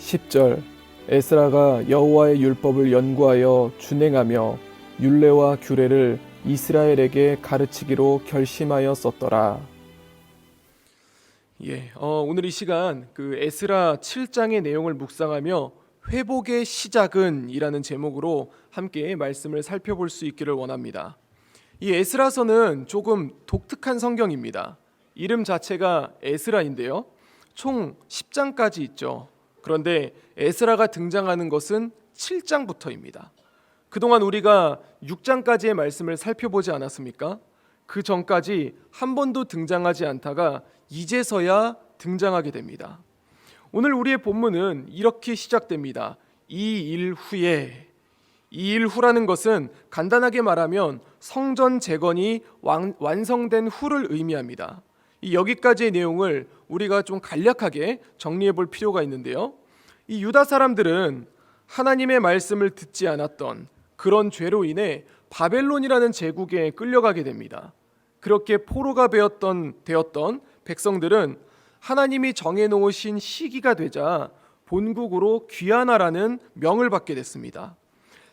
10절 에스라가 여호와의 율법을 연구하여 준행하며 율례와 규례를 이스라엘에게 가르치기로 결심하여 썼더라. 오늘 이 시간 에스라 7장의 내용을 묵상하며 회복의 시작은 이라는 제목으로 함께 말씀을 살펴볼 수 있기를 원합니다. 이 에스라서는 조금 독특한 성경입니다. 이름 자체가 에스라인데요. 총 10장까지 있죠. 그런데 에스라가 등장하는 것은 7장부터입니다. 그동안 우리가 6장까지의 말씀을 살펴보지 않았습니까? 그 전까지 한 번도 등장하지 않다가 이제서야 등장하게 됩니다. 오늘 우리의 본문은 이렇게 시작됩니다. 이 일 후에. 이 일 후라는 것은 간단하게 말하면 성전 재건이 완성된 후를 의미합니다. 여기까지의 내용을 우리가 좀 간략하게 정리해 볼 필요가 있는데요. 이 유다 사람들은 하나님의 말씀을 듣지 않았던 그런 죄로 인해 바벨론이라는 제국에 끌려가게 됩니다. 그렇게 포로가 되었던 백성들은 하나님이 정해놓으신 시기가 되자 본국으로 귀환하라는 명을 받게 됐습니다.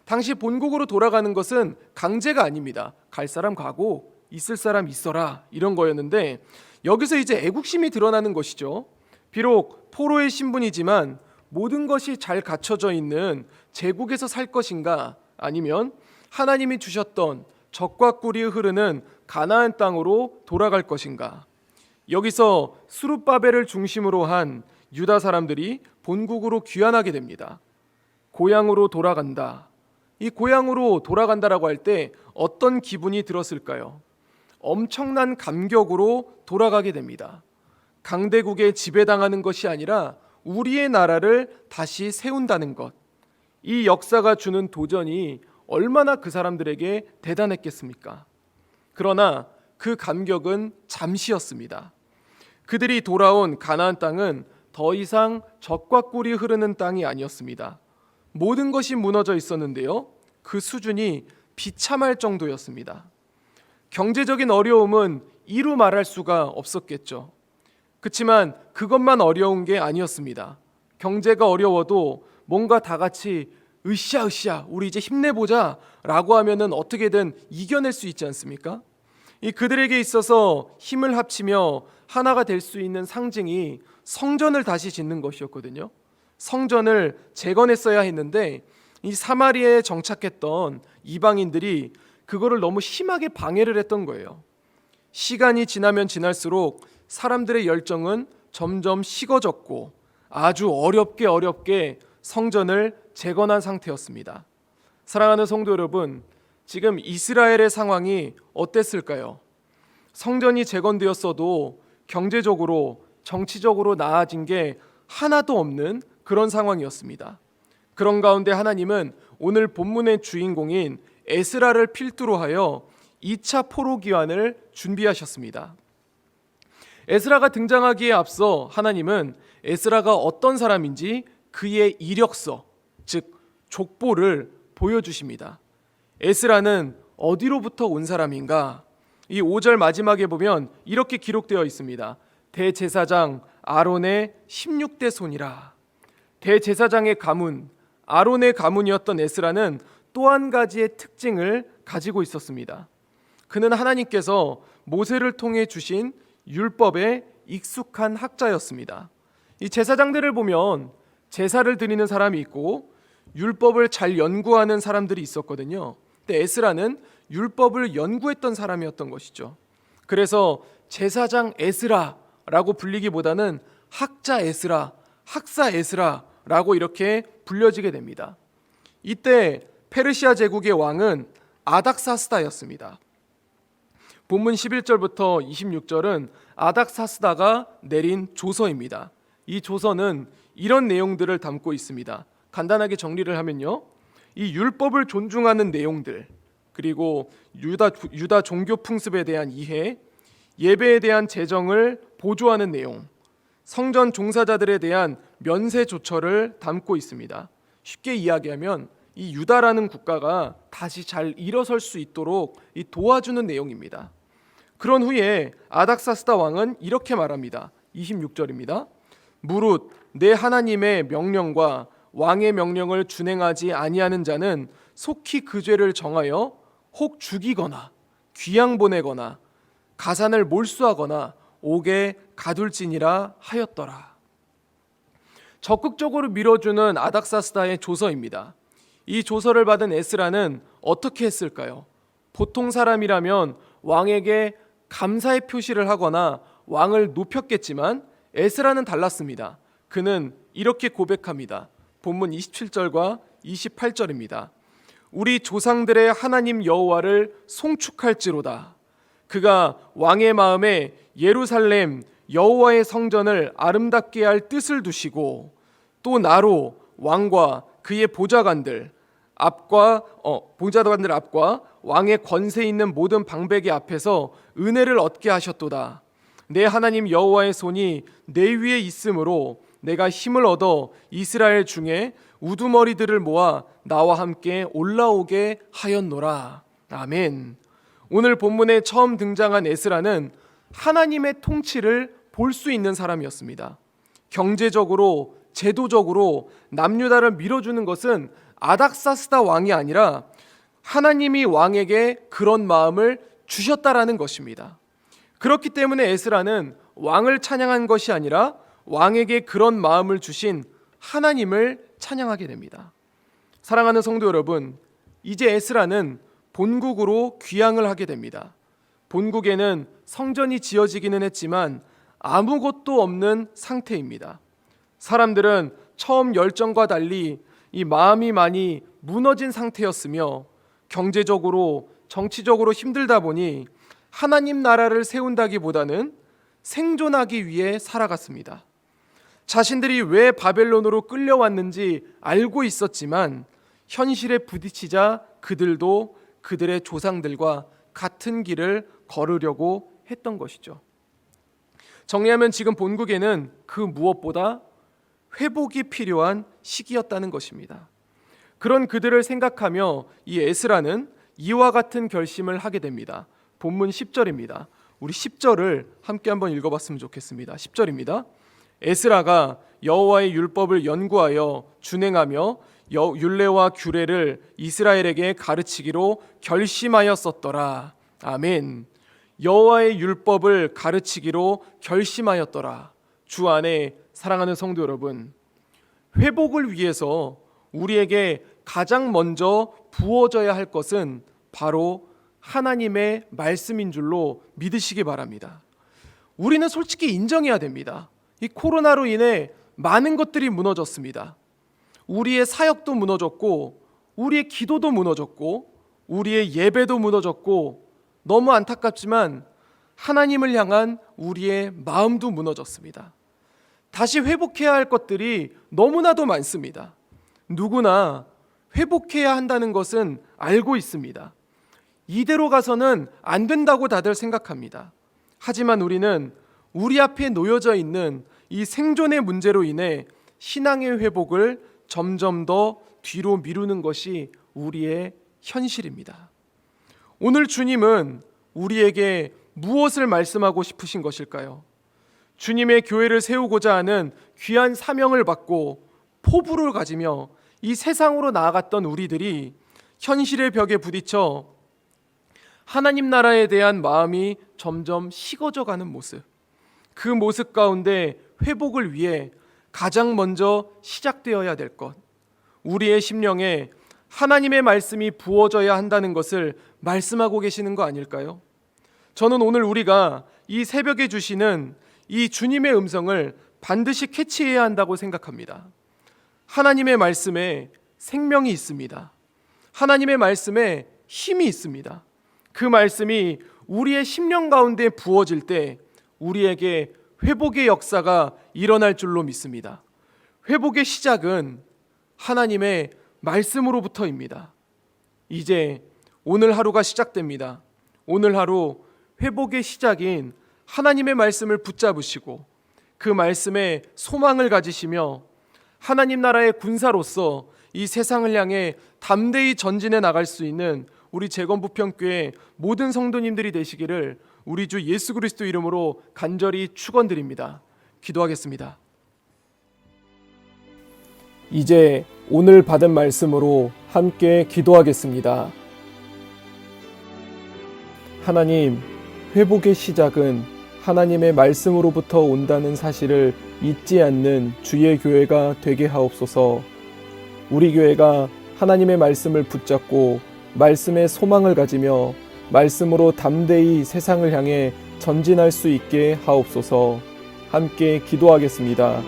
당시 본국으로 돌아가는 것은 강제가 아닙니다. 갈 사람 가고 있을 사람 있어라 이런 거였는데 여기서 이제 애국심이 드러나는 것이죠. 비록 포로의 신분이지만 모든 것이 잘 갖춰져 있는 제국에서 살 것인가 아니면 하나님이 주셨던 젖과 꿀이 흐르는 가나안 땅으로 돌아갈 것인가. 여기서 스룹바벨을 중심으로 한 유다 사람들이 본국으로 귀환하게 됩니다. 고향으로 돌아간다. 이 고향으로 돌아간다라고 할 때 어떤 기분이 들었을까요? 엄청난 감격으로 돌아가게 됩니다. 강대국에 지배당하는 것이 아니라 우리의 나라를 다시 세운다는 것. 이 역사가 주는 도전이 얼마나 그 사람들에게 대단했겠습니까? 그러나 그 감격은 잠시였습니다. 그들이 돌아온 가나안 땅은 더 이상 젖과 꿀이 흐르는 땅이 아니었습니다. 모든 것이 무너져 있었는데요. 그 수준이 비참할 정도였습니다. 경제적인 어려움은 이루 말할 수가 없었겠죠. 그렇지만 그것만 어려운 게 아니었습니다. 경제가 어려워도 뭔가 다 같이 으쌰으쌰 우리 이제 힘내보자 라고 하면은 어떻게든 이겨낼 수 있지 않습니까? 이 그들에게 있어서 힘을 합치며 하나가 될 수 있는 상징이 성전을 다시 짓는 것이었거든요. 성전을 재건했어야 했는데 이 사마리아에 정착했던 이방인들이 그거를 너무 심하게 방해를 했던 거예요. 시간이 지나면 지날수록 사람들의 열정은 점점 식어졌고 아주 어렵게 성전을 재건한 상태였습니다. 사랑하는 성도 여러분, 지금 이스라엘의 상황이 어땠을까요? 성전이 재건되었어도 경제적으로, 정치적으로 나아진 게 하나도 없는 그런 상황이었습니다. 그런 가운데 하나님은 오늘 본문의 주인공인 에스라를 필두로 하여 2차 포로 귀환을 준비하셨습니다. 에스라가 등장하기에 앞서 하나님은 에스라가 어떤 사람인지 그의 이력서, 즉 족보를 보여주십니다. 에스라는 어디로부터 온 사람인가? 이 5절 마지막에 보면 이렇게 기록되어 있습니다. 대제사장 아론의 16대 손이라. 대제사장의 가문, 아론의 가문이었던 에스라는 또 한 가지의 특징을 가지고 있었습니다. 그는 하나님께서 모세를 통해 주신 율법에 익숙한 학자였습니다. 이 제사장들을 보면 제사를 드리는 사람이 있고 율법을 잘 연구하는 사람들이 있었거든요. 근데 에스라는 율법을 연구했던 사람이었던 것이죠. 그래서 제사장 에스라라고 불리기보다는 학자 에스라, 학사 에스라라고 이렇게 불려지게 됩니다. 이때 페르시아 제국의 왕은 아닥사스다였습니다. 본문 11절부터 26절은 아닥사스다가 내린 조서입니다. 이 조서는 이런 내용들을 담고 있습니다. 간단하게 정리를 하면요, 이 율법을 존중하는 내용들, 그리고 유다 종교 풍습에 대한 이해, 예배에 대한 제정을 보조하는 내용, 성전 종사자들에 대한 면세 조처를 담고 있습니다. 쉽게 이야기하면 이 유다라는 국가가 다시 잘 일어설 수 있도록 도와주는 내용입니다. 그런 후에 아닥사스다 왕은 이렇게 말합니다. 26절입니다. 무릇 내 하나님의 명령과 왕의 명령을 준행하지 아니하는 자는 속히 그 죄를 정하여 혹 죽이거나 귀양 보내거나 가산을 몰수하거나 옥에 가둘지니라 하였더라. 적극적으로 밀어주는 아닥사스다의 조서입니다. 이 조서를 받은 에스라는 어떻게 했을까요? 보통 사람이라면 왕에게 감사의 표시를 하거나 왕을 높였겠지만 에스라는 달랐습니다. 그는 이렇게 고백합니다. 본문 27절과 28절입니다. 우리 조상들의 하나님 여호와를 송축할지로다. 그가 왕의 마음에 예루살렘 여호와의 성전을 아름답게 할 뜻을 두시고 또 나로 왕과 그의 보좌관들 앞과 왕의 권세 있는 모든 방백의 앞에서 은혜를 얻게 하셨도다. 내 하나님 여호와의 손이 내 위에 있으므로 내가 힘을 얻어 이스라엘 중에 우두머리들을 모아 나와 함께 올라오게 하였노라. 아멘. 오늘 본문에 처음 등장한 에스라는 하나님의 통치를 볼 수 있는 사람이었습니다. 경제적으로, 제도적으로 남유다를 밀어주는 것은 아닥사스다 왕이 아니라 하나님이 왕에게 그런 마음을 주셨다라는 것입니다. 그렇기 때문에 에스라는 왕을 찬양한 것이 아니라 왕에게 그런 마음을 주신 하나님을 찬양하게 됩니다. 사랑하는 성도 여러분, 이제 에스라는 본국으로 귀향을 하게 됩니다. 본국에는 성전이 지어지기는 했지만 아무것도 없는 상태입니다. 사람들은 처음 열정과 달리 이 마음이 많이 무너진 상태였으며 경제적으로, 정치적으로 힘들다 보니 하나님 나라를 세운다기보다는 생존하기 위해 살아갔습니다. 자신들이 왜 바벨론으로 끌려왔는지 알고 있었지만 현실에 부딪히자 그들도 그들의 조상들과 같은 길을 걸으려고 했던 것이죠. 정리하면 지금 본국에는 그 무엇보다 회복이 필요한 시기였다는 것입니다. 그런 그들을 생각하며 이 에스라는 이와 같은 결심을 하게 됩니다. 본문 10절입니다. 우리 10절을 함께 한번 읽어봤으면 좋겠습니다. 10절입니다. 에스라가 여호와의 율법을 연구하여 준행하며 율례와 규례를 이스라엘에게 가르치기로 결심하였었더라. 아멘. 여호와의 율법을 가르치기로 결심하였더라. 주 안에 사랑하는 성도 여러분, 회복을 위해서 우리에게 가장 먼저 부어져야 할 것은 바로 하나님의 말씀인 줄로 믿으시기 바랍니다. 우리는 솔직히 인정해야 됩니다. 이 코로나로 인해 많은 것들이 무너졌습니다. 우리의 사역도 무너졌고, 우리의 기도도 무너졌고, 우리의 예배도 무너졌고, 너무 안타깝지만 하나님을 향한 우리의 마음도 무너졌습니다. 다시 회복해야 할 것들이 너무나도 많습니다. 누구나 회복해야 한다는 것은 알고 있습니다. 이대로 가서는 안 된다고 다들 생각합니다. 하지만 우리는 우리 앞에 놓여져 있는 이 생존의 문제로 인해 신앙의 회복을 점점 더 뒤로 미루는 것이 우리의 현실입니다. 오늘 주님은 우리에게 무엇을 말씀하고 싶으신 것일까요? 주님의 교회를 세우고자 하는 귀한 사명을 받고 포부를 가지며 이 세상으로 나아갔던 우리들이 현실의 벽에 부딪혀 하나님 나라에 대한 마음이 점점 식어져 가는 모습, 그 모습 가운데 회복을 위해 가장 먼저 시작되어야 될 것, 우리의 심령에 하나님의 말씀이 부어져야 한다는 것을 말씀하고 계시는 거 아닐까요? 저는 오늘 우리가 이 새벽에 주시는 이 주님의 음성을 반드시 캐치해야 한다고 생각합니다. 하나님의 말씀에 생명이 있습니다. 하나님의 말씀에 힘이 있습니다. 그 말씀이 우리의 심령 가운데 부어질 때 우리에게 회복의 역사가 일어날 줄로 믿습니다. 회복의 시작은 하나님의 말씀으로부터입니다. 이제 오늘 하루가 시작됩니다. 오늘 하루 회복의 시작인 하나님의 말씀을 붙잡으시고 그 말씀에 소망을 가지시며 하나님 나라의 군사로서 이 세상을 향해 담대히 전진해 나갈 수 있는 우리 재건부평교회 모든 성도님들이 되시기를 우리 주 예수 그리스도 이름으로 간절히 축원드립니다. 기도하겠습니다. 이제 오늘 받은 말씀으로 함께 기도하겠습니다. 하나님, 회복의 시작은 하나님의 말씀으로부터 온다는 사실을 잊지 않는 주의 교회가 되게 하옵소서. 우리 교회가 하나님의 말씀을 붙잡고 말씀의 소망을 가지며 말씀으로 담대히 세상을 향해 전진할 수 있게 하옵소서. 함께 기도하겠습니다.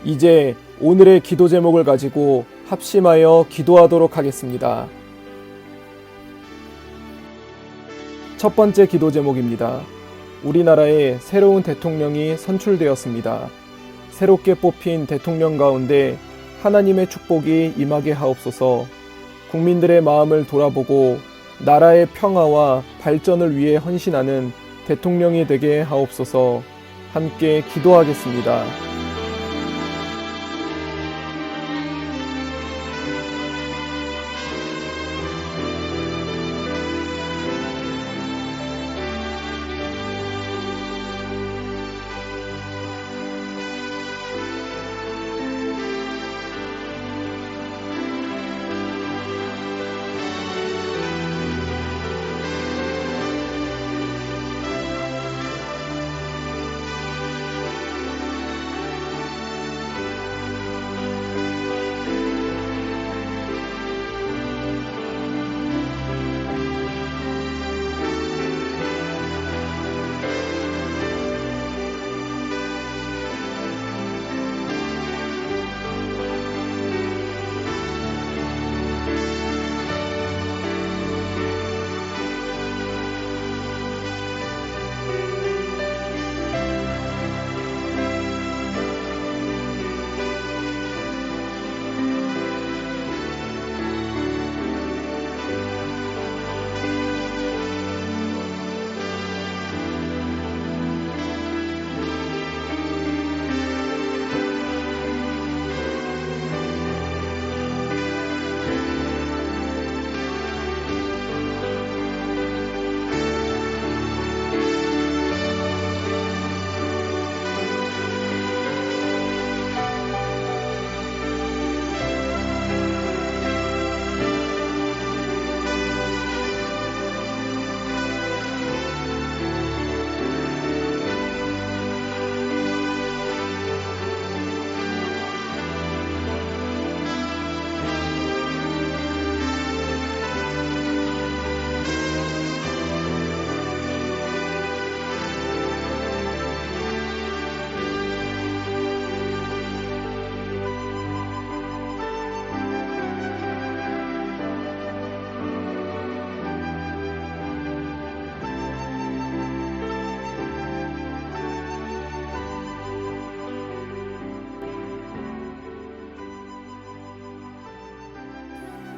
이제 오늘의 기도 제목을 가지고 합심하여 기도하도록 하겠습니다. 첫 번째 기도 제목입니다. 우리나라에 새로운 대통령이 선출되었습니다. 새롭게 뽑힌 대통령 가운데 하나님의 축복이 임하게 하옵소서. 국민들의 마음을 돌아보고 나라의 평화와 발전을 위해 헌신하는 대통령이 되게 하옵소서. 함께 기도하겠습니다.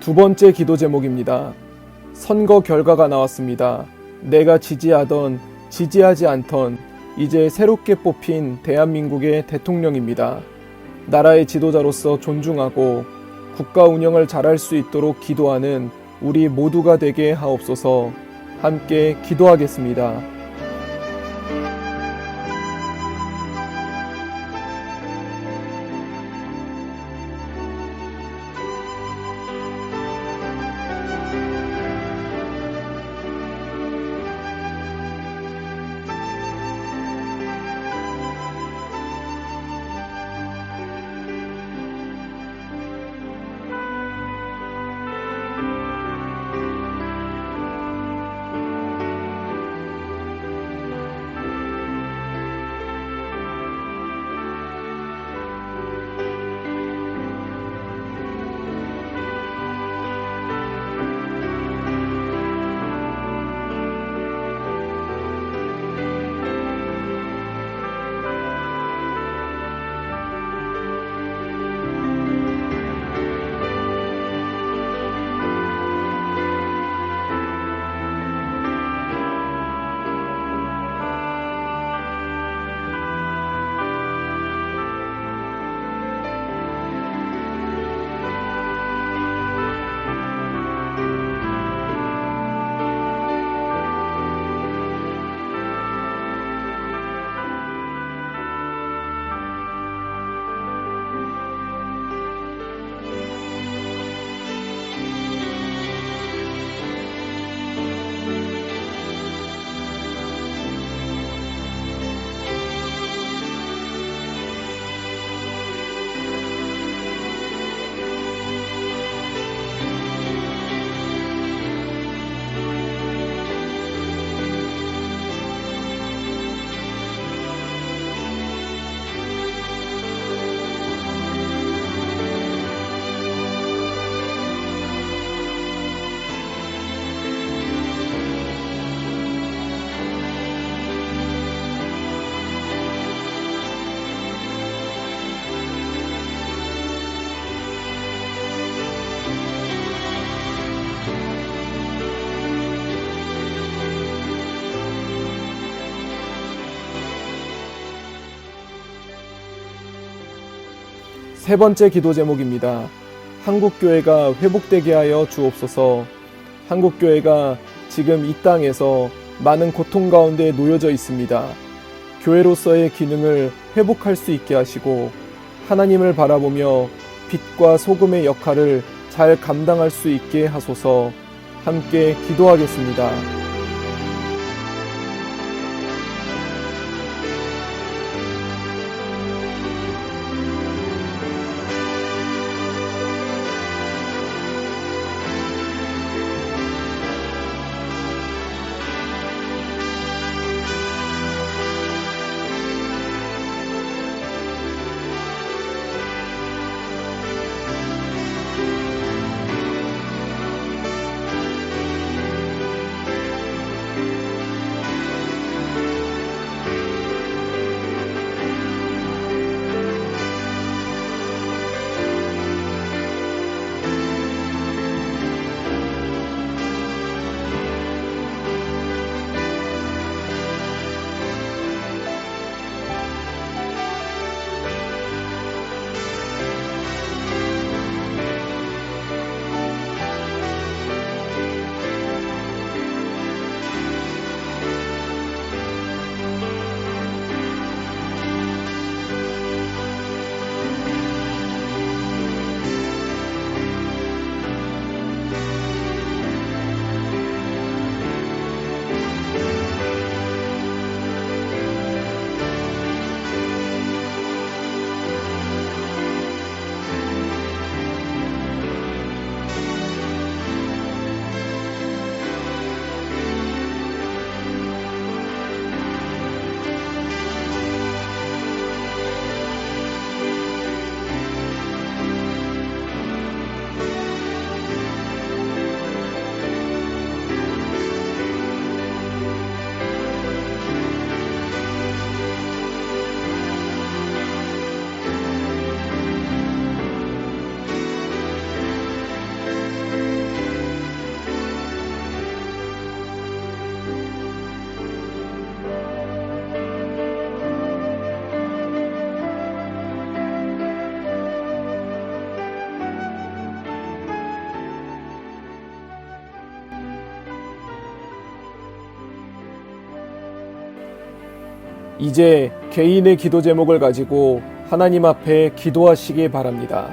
두 번째 기도 제목입니다. 선거 결과가 나왔습니다. 내가 지지하던 지지하지 않던 이제 새롭게 뽑힌 대한민국의 대통령입니다. 나라의 지도자로서 존중하고 국가 운영을 잘할 수 있도록 기도하는 우리 모두가 되게 하옵소서. 함께 기도하겠습니다. 세 번째 기도 제목입니다. 한국교회가 회복되게 하여 주옵소서. 한국교회가 지금 이 땅에서 많은 고통 가운데 놓여져 있습니다. 교회로서의 기능을 회복할 수 있게 하시고 하나님을 바라보며 빛과 소금의 역할을 잘 감당할 수 있게 하소서. 함께 기도하겠습니다. 이제 개인의 기도 제목을 가지고 하나님 앞에 기도하시기 바랍니다.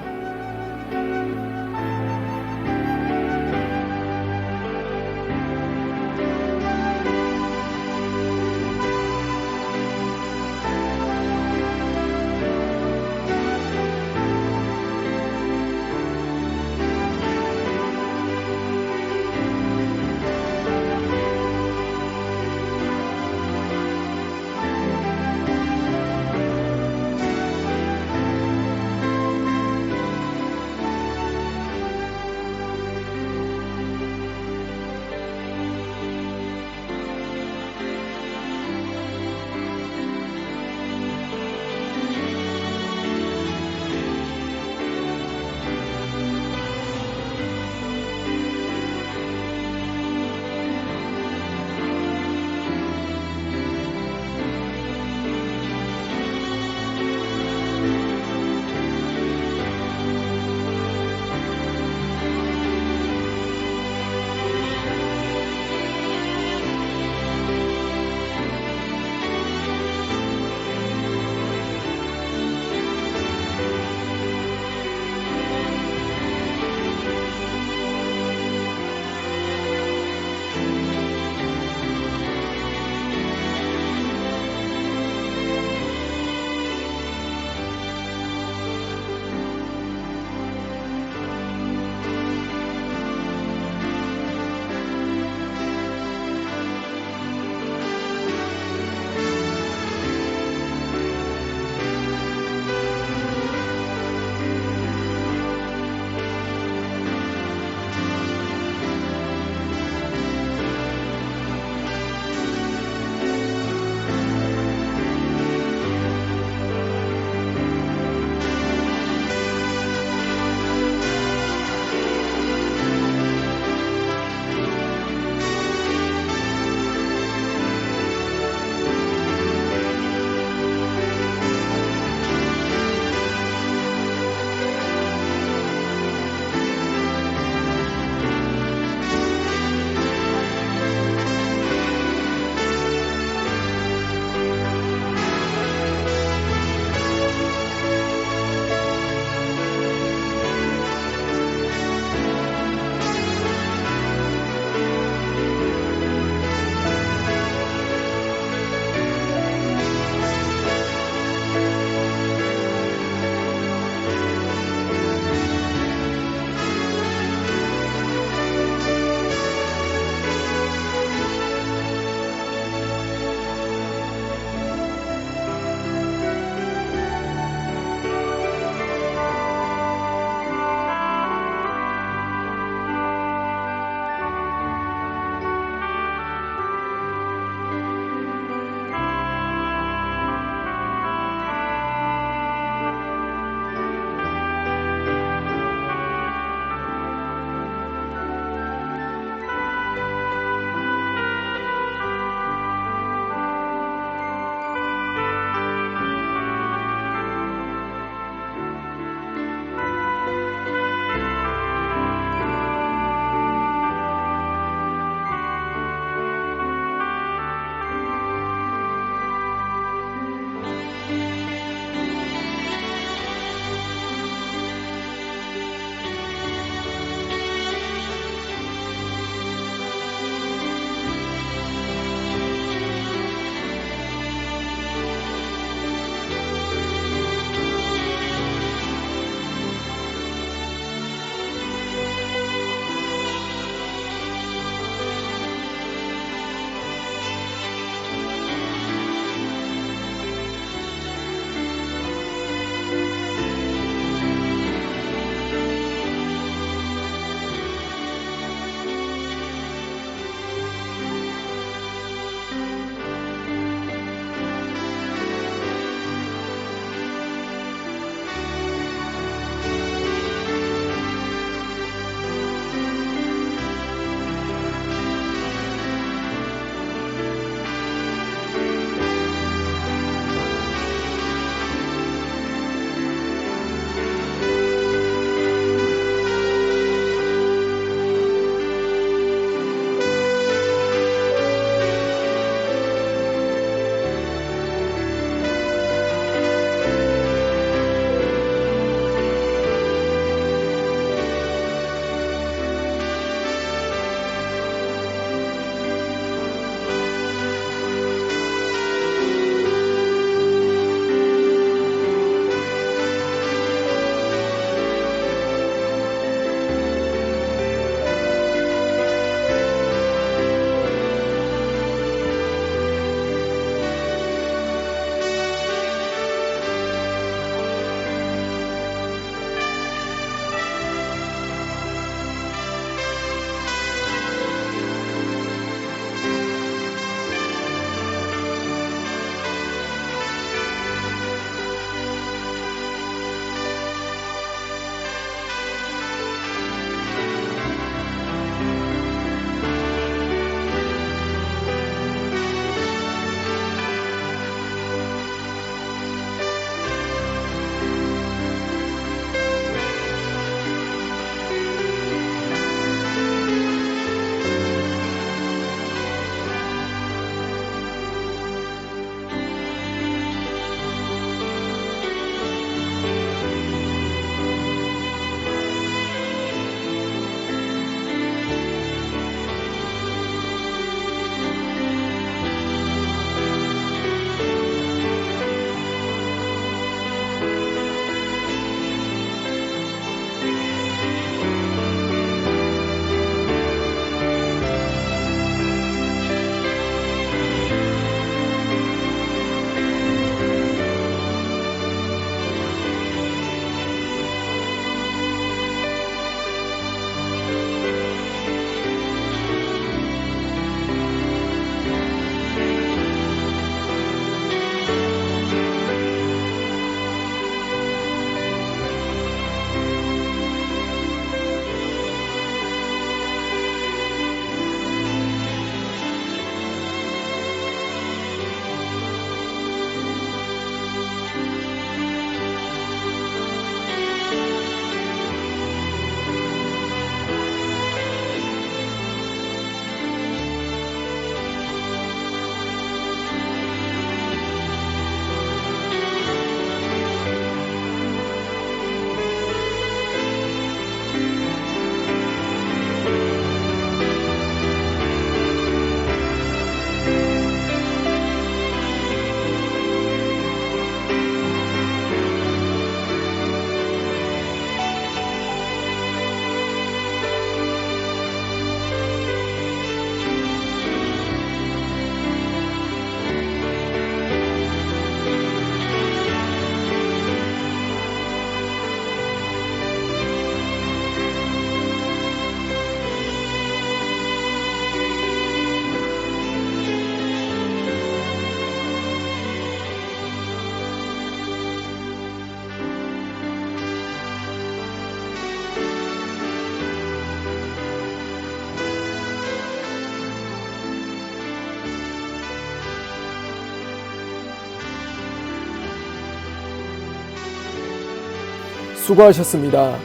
수고하셨습니다.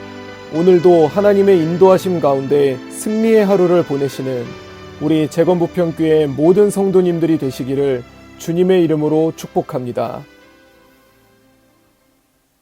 오늘도 하나님의 인도하심 가운데 승리의 하루를 보내시는 우리 재건부평교회 모든 성도님들이 되시기를 주님의 이름으로 축복합니다.